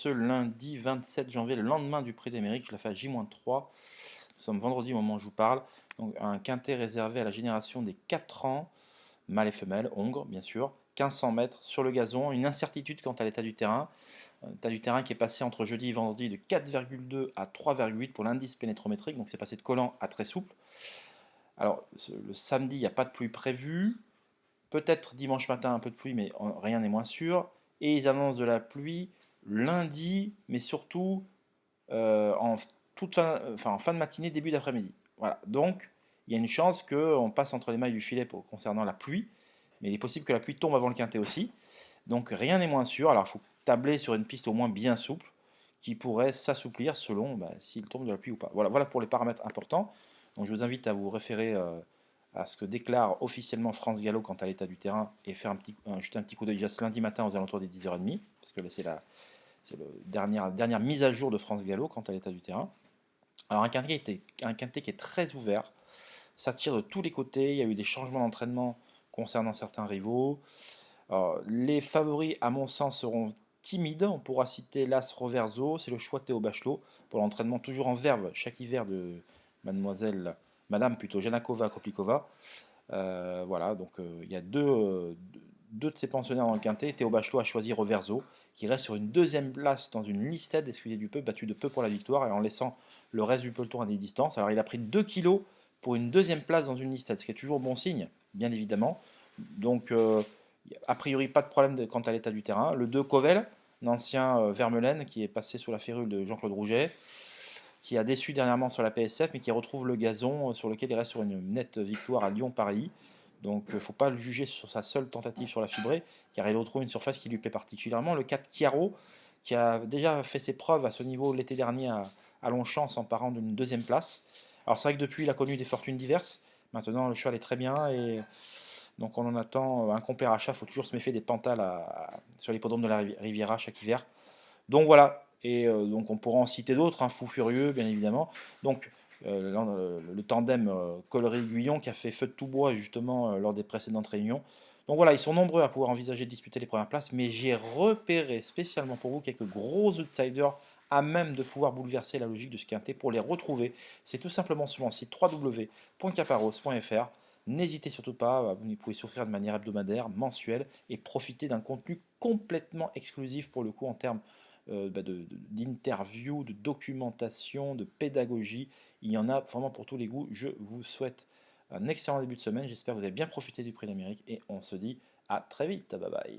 Ce lundi 27 janvier, le lendemain du Prix d'Amérique, je la fais à J-3. Nous sommes vendredi au moment où je vous parle. Donc un quintet réservé à la génération des 4 ans, mâle et femelle, hongre bien sûr, 1500 mètres sur le gazon, une incertitude quant à l'état du terrain. Un état du terrain qui est passé entre jeudi et vendredi de 4,2 à 3,8 pour l'indice pénétrométrique, donc c'est passé de collant à très souple. Alors le samedi, il n'y a pas de pluie prévue, peut-être dimanche matin un peu de pluie, mais rien n'est moins sûr. Et ils annoncent de la pluie lundi, mais surtout en, en fin de matinée, début d'après-midi. Voilà. Donc, il y a une chance qu'on passe entre les mailles du filet concernant la pluie, mais il est possible que la pluie tombe avant le quintet aussi. Donc, rien n'est moins sûr. Alors, il faut tabler sur une piste au moins bien souple, qui pourrait s'assouplir selon s'il tombe de la pluie ou pas. Voilà, voilà pour les paramètres importants. Donc, je vous invite à vous référer à ce que déclare officiellement France Gallo quant à l'état du terrain et faire jeter un petit coup d'œil déjà ce lundi matin aux alentours des 10h30, parce que c'est la dernière mise à jour de France Gallo quant à l'état du terrain. Alors un quintet qui est très ouvert, ça tire de tous les côtés, il y a eu des changements d'entraînement concernant certains rivaux. Alors, les favoris, à mon sens, seront timides. On pourra citer l'As Roverso, c'est le choix de Théo Bachelot, pour l'entraînement toujours en verve chaque hiver de Madame plutôt, Janakova Koplikova. Voilà, donc il y a deux de ses pensionnaires dans le quintet. Théo Bachelot a choisi Reverso, qui reste sur une deuxième place dans une listed, excusez du peu, battu de peu pour la victoire, et en laissant le reste du peloton à des distances. Alors il a pris 2 kilos pour une deuxième place dans une listed, ce qui est toujours bon signe, bien évidemment. Donc a priori pas de problème quant à l'état du terrain. Le 2 Covel, un ancien Vermeulen, qui est passé sous la férule de Jean-Claude Rouget, qui a déçu dernièrement sur la PSF, mais qui retrouve le gazon sur lequel il reste sur une nette victoire à Lyon-Paris. Donc il ne faut pas le juger sur sa seule tentative sur la fibrée, car il retrouve une surface qui lui plaît particulièrement. Le 4 Chiaro, qui a déjà fait ses preuves à ce niveau l'été dernier à Longchamp, s'emparant d'une deuxième place. Alors c'est vrai que depuis, il a connu des fortunes diverses. Maintenant, le cheval est très bien et donc on en attend un compère achat. Il faut toujours se méfier des pantales sur l'hippodrome de la Riviera chaque hiver. Donc voilà, et donc on pourra en citer d'autres, un Fou Furieux, bien évidemment. Donc le tandem Collery-Guyon qui a fait feu de tout bois justement lors des précédentes réunions. Donc voilà, ils sont nombreux à pouvoir envisager de disputer les premières places, mais j'ai repéré spécialement pour vous quelques gros outsiders à même de pouvoir bouleverser la logique de ce quintet. Pour les retrouver, c'est tout simplement sur mon site www.caparos.fr. N'hésitez surtout pas, vous pouvez s'offrir de manière hebdomadaire, mensuelle, et profiter d'un contenu complètement exclusif pour le coup en termes d'interviews, de documentation, de pédagogie. Il y en a vraiment pour tous les goûts. Je vous souhaite un excellent début de semaine. J'espère que vous avez bien profité du Prix d'Amérique et on se dit à très vite. Bye bye.